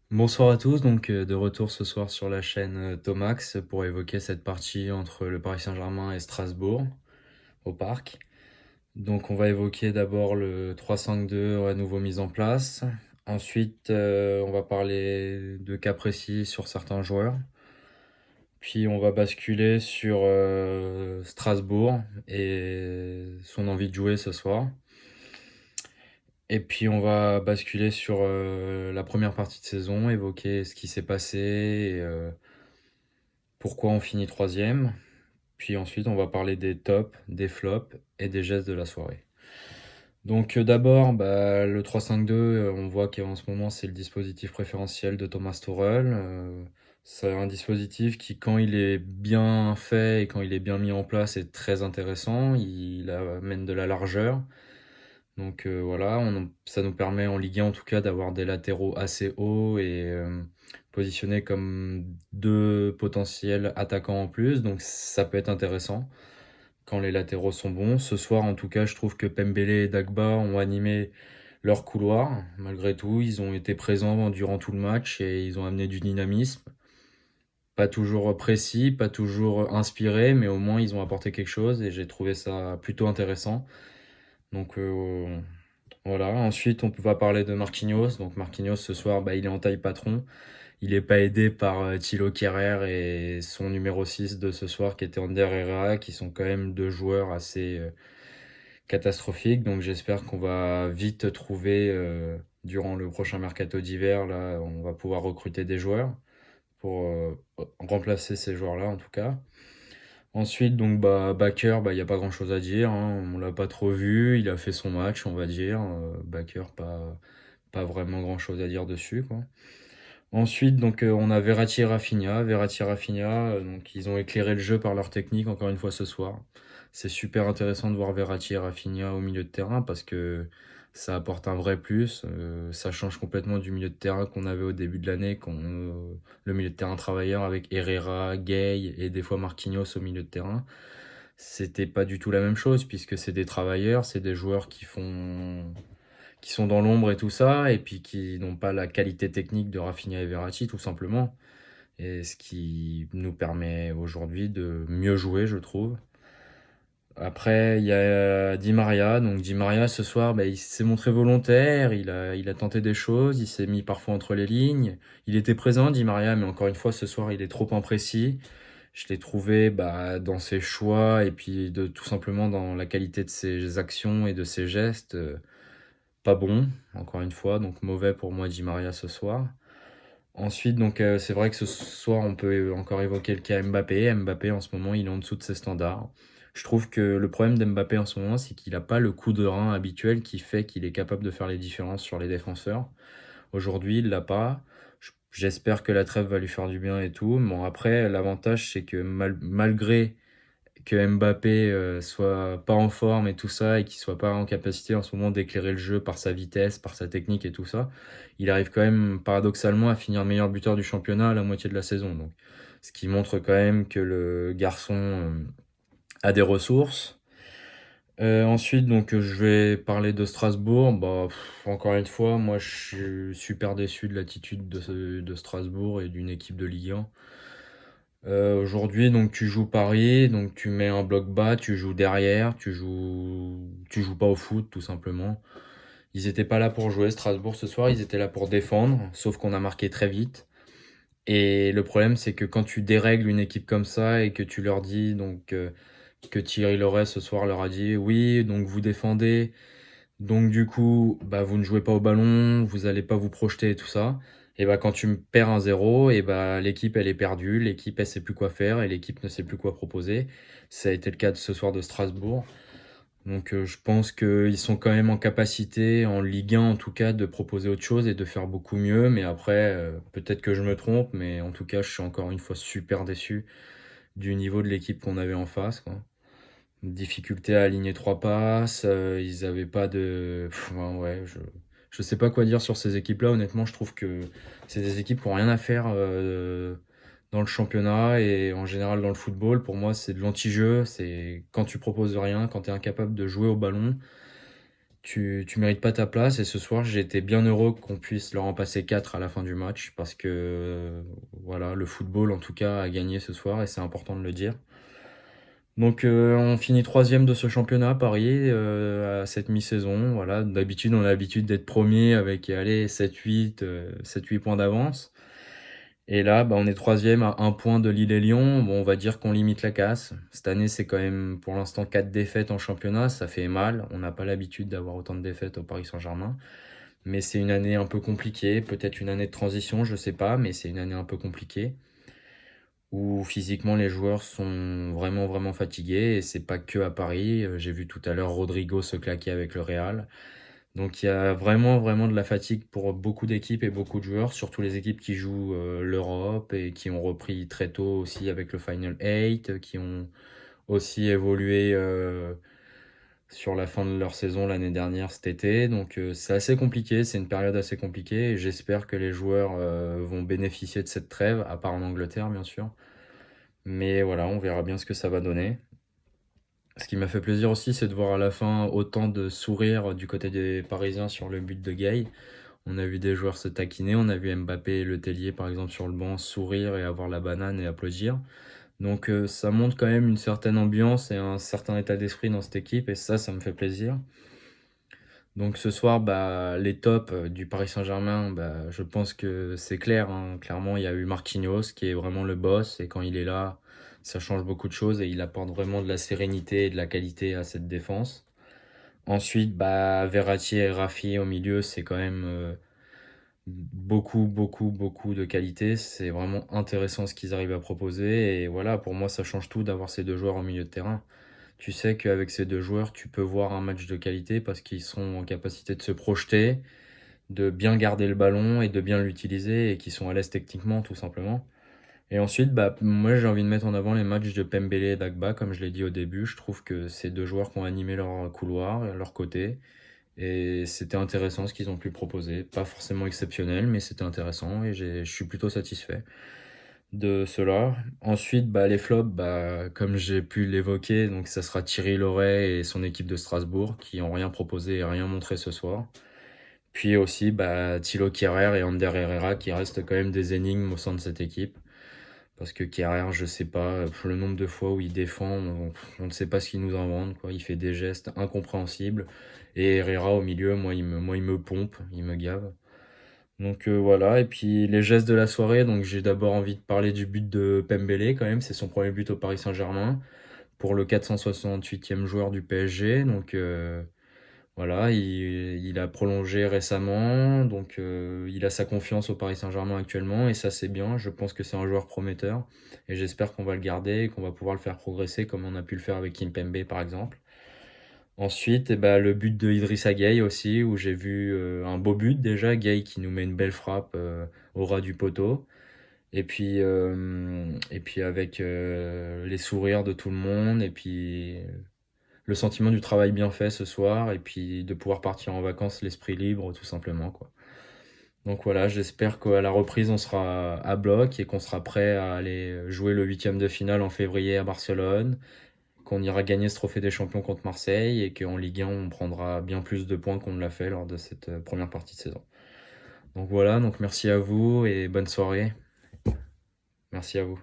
Bonsoir à tous, donc de retour ce soir sur la chaîne Thomax pour évoquer cette partie entre le Paris Saint-Germain et Strasbourg au Parc. Donc on va évoquer d'abord le 3-5-2 à nouveau mis en place. Ensuite, on va parler de cas précis sur certains joueurs. Puis on va basculer sur Strasbourg et son envie de jouer ce soir. Et puis on va basculer sur la première partie de saison, évoquer ce qui s'est passé et pourquoi on finit troisième. Puis ensuite on va parler des tops, des flops et des gestes de la soirée. Donc d'abord, le 3-5-2, on voit qu'en ce moment c'est le dispositif préférentiel de Thomas Tuchel. C'est un dispositif qui, quand il est bien fait et quand il est bien mis en place, est très intéressant. Il amène de la largeur. Donc voilà, ça nous permet en Ligue 1 en tout cas d'avoir des latéraux assez hauts et positionnés comme deux potentiels attaquants en plus. Donc ça peut être intéressant quand les latéraux sont bons. Ce soir en tout cas, je trouve que Pembele et Dagba ont animé leur couloir. Malgré tout, ils ont été présents durant tout le match et ils ont amené du dynamisme. Pas toujours précis, pas toujours inspiré, mais au moins ils ont apporté quelque chose et j'ai trouvé ça plutôt intéressant. Donc voilà. Ensuite, on va parler de Marquinhos. Donc Marquinhos, ce soir, il est en taille patron. Il n'est pas aidé par Thilo Kehrer et son numéro 6 de ce soir, qui était Ander Herrera, qui sont quand même deux joueurs assez catastrophiques. Donc j'espère qu'on va vite trouver, durant le prochain mercato d'hiver, là, on va pouvoir recruter des joueurs pour remplacer ces joueurs-là, en tout cas. Ensuite, donc Bakker, il n'y a pas grand-chose à dire, hein. On l'a pas trop vu, il a fait son match, on va dire. Bakker, pas vraiment grand-chose à dire dessus, quoi. Ensuite, donc on a Verratti et Rafinha. Verratti et Rafinha, donc ils ont éclairé le jeu par leur technique encore une fois ce soir. C'est super intéressant de voir Verratti et Rafinha au milieu de terrain parce que ça apporte un vrai plus. Ça change complètement du milieu de terrain qu'on avait au début de l'année, le milieu de terrain travailleur avec Herrera, Gay et des fois Marquinhos au milieu de terrain. C'était pas du tout la même chose puisque c'est des travailleurs, c'est des joueurs qui sont dans l'ombre et tout ça, et puis qui n'ont pas la qualité technique de Rafinha et Verratti, tout simplement. Et ce qui nous permet aujourd'hui de mieux jouer, je trouve. Après, il y a Di Maria. Donc Di Maria, ce soir, il s'est montré volontaire, il a tenté des choses, il s'est mis parfois entre les lignes. Il était présent, Di Maria, mais encore une fois, ce soir, il est trop imprécis. Je l'ai trouvé dans ses choix et puis tout simplement dans la qualité de ses actions et de ses gestes. Pas bon, encore une fois, donc mauvais pour moi Di Maria ce soir. Ensuite, donc c'est vrai que ce soir, on peut encore évoquer le cas Mbappé. Mbappé, en ce moment, il est en dessous de ses standards. Je trouve que le problème d'Mbappé en ce moment, c'est qu'il n'a pas le coup de rein habituel qui fait qu'il est capable de faire les différences sur les défenseurs. Aujourd'hui, il l'a pas. J'espère que la trêve va lui faire du bien et tout. Bon, après, l'avantage, c'est que malgré que Mbappé soit pas en forme et tout ça, et qu'il soit pas en capacité en ce moment d'éclairer le jeu par sa vitesse, par sa technique et tout ça, il arrive quand même paradoxalement à finir meilleur buteur du championnat à la moitié de la saison. Donc, ce qui montre quand même que le garçon a des ressources. Ensuite, donc, je vais parler de Strasbourg. Encore une fois, moi, je suis super déçu de l'attitude de Strasbourg et d'une équipe de Ligue 1. Aujourd'hui, donc tu joues Paris, donc tu mets un bloc bas, tu joues derrière, tu joues pas au foot tout simplement. Ils étaient pas là pour jouer Strasbourg ce soir, ils étaient là pour défendre, sauf qu'on a marqué très vite. Et le problème, c'est que quand tu dérègles une équipe comme ça et que tu leur dis donc que Thierry Loret ce soir leur a dit oui, donc vous défendez, donc du coup, vous ne jouez pas au ballon, vous allez pas vous projeter et tout ça. Et quand tu me perds un zéro, et l'équipe elle est perdue, l'équipe elle sait plus quoi faire et l'équipe ne sait plus quoi proposer. Ça a été le cas de ce soir de Strasbourg. Donc je pense qu'ils sont quand même en capacité, en Ligue 1 en tout cas, de proposer autre chose et de faire beaucoup mieux. Mais après, peut-être que je me trompe, mais en tout cas, je suis encore une fois super déçu du niveau de l'équipe qu'on avait en face, quoi. Difficulté à aligner trois passes, ils avaient pas de. Ouais, je sais pas quoi dire sur ces équipes-là. Honnêtement, je trouve que c'est des équipes qui ont rien à faire dans le championnat et en général dans le football. Pour moi, c'est de l'anti-jeu. C'est quand tu proposes rien, quand tu es incapable de jouer au ballon, tu mérites pas ta place. Et ce soir, j'ai été bien heureux qu'on puisse leur en passer 4 à la fin du match parce que voilà, le football en tout cas a gagné ce soir et c'est important de le dire. Donc on finit troisième de ce championnat, Paris, à cette mi-saison. Voilà, d'habitude on a l'habitude d'être premier avec allez, 7-8 points d'avance. Et là, bah, on est troisième à un point de Lille et Lyon. Bon, on va dire qu'on limite la casse. Cette année, c'est quand même pour l'instant 4 défaites en championnat. Ça fait mal. On n'a pas l'habitude d'avoir autant de défaites au Paris Saint-Germain. Mais c'est une année un peu compliquée. Peut-être une année de transition, je sais pas. Mais c'est une année un peu compliquée. Où physiquement les joueurs sont vraiment vraiment fatigués. Et c'est pas que à Paris. J'ai vu tout à l'heure Rodrigo se claquer avec le Real. Donc il y a vraiment, vraiment de la fatigue pour beaucoup d'équipes et beaucoup de joueurs, surtout les équipes qui jouent l'Europe et qui ont repris très tôt aussi avec le Final 8, qui ont aussi évolué sur la fin de leur saison l'année dernière cet été. Donc c'est assez compliqué, c'est une période assez compliquée et j'espère que les joueurs vont bénéficier de cette trêve, à part en Angleterre bien sûr. Mais voilà, on verra bien ce que ça va donner. Ce qui m'a fait plaisir aussi, c'est de voir à la fin autant de sourires du côté des Parisiens sur le but de Gay. On a vu des joueurs se taquiner, on a vu Mbappé et Le Tellier par exemple sur le banc sourire et avoir la banane et applaudir. Donc ça montre quand même une certaine ambiance et un certain état d'esprit dans cette équipe et ça me fait plaisir. Donc ce soir, bah, les tops du Paris Saint-Germain, bah, je pense que c'est clair, hein. Clairement, il y a eu Marquinhos qui est vraiment le boss et quand il est là, ça change beaucoup de choses et il apporte vraiment de la sérénité et de la qualité à cette défense. Ensuite, bah, Verratti et Rafi au milieu, c'est quand même beaucoup, beaucoup, beaucoup de qualité. C'est vraiment intéressant ce qu'ils arrivent à proposer. Et voilà, pour moi, ça change tout d'avoir ces deux joueurs au milieu de terrain. Tu sais qu'avec ces deux joueurs, tu peux voir un match de qualité parce qu'ils sont en capacité de se projeter, de bien garder le ballon et de bien l'utiliser et qui sont à l'aise techniquement, tout simplement. Et ensuite, bah, moi, j'ai envie de mettre en avant les matchs de Pembele et Dagba, comme je l'ai dit au début. Je trouve que ces deux joueurs qui ont animé leur couloir, leur côté. Et c'était intéressant ce qu'ils ont pu proposer. Pas forcément exceptionnel, mais c'était intéressant et je suis plutôt satisfait de cela. Ensuite, bah, les flops, bah, comme j'ai pu l'évoquer, donc ça sera Thierry Loret et son équipe de Strasbourg qui ont rien proposé et rien montré ce soir. Puis aussi bah, Thilo Kehrer et Ander Herrera qui restent quand même des énigmes au sein de cette équipe. Parce que Kehrer, je sais pas, le nombre de fois où il défend, on ne sait pas ce qu'il nous invente, quoi. Il fait des gestes incompréhensibles. Et Herrera au milieu, moi, il me pompe, il me gave. Donc voilà, et puis les gestes de la soirée, donc j'ai d'abord envie de parler du but de Pembele quand même, c'est son premier but au Paris Saint-Germain pour le 468e joueur du PSG. Donc voilà, il a prolongé récemment, donc il a sa confiance au Paris Saint-Germain actuellement, et ça c'est bien, je pense que c'est un joueur prometteur, et j'espère qu'on va le garder et qu'on va pouvoir le faire progresser comme on a pu le faire avec Kimpembe par exemple. Ensuite, eh ben, le but de Idrissa Gueye aussi, où j'ai vu un beau but déjà, Gueye qui nous met une belle frappe au ras du poteau. Et puis avec les sourires de tout le monde, et puis le sentiment du travail bien fait ce soir, et puis de pouvoir partir en vacances l'esprit libre, tout simplement, quoi. Donc voilà, j'espère qu'à la reprise, on sera à bloc et qu'on sera prêt à aller jouer le huitième de finale en février à Barcelone, qu'on ira gagner ce trophée des champions contre Marseille et qu'en Ligue 1, on prendra bien plus de points qu'on ne l'a fait lors de cette première partie de saison. Donc voilà, donc merci à vous et bonne soirée. Merci à vous.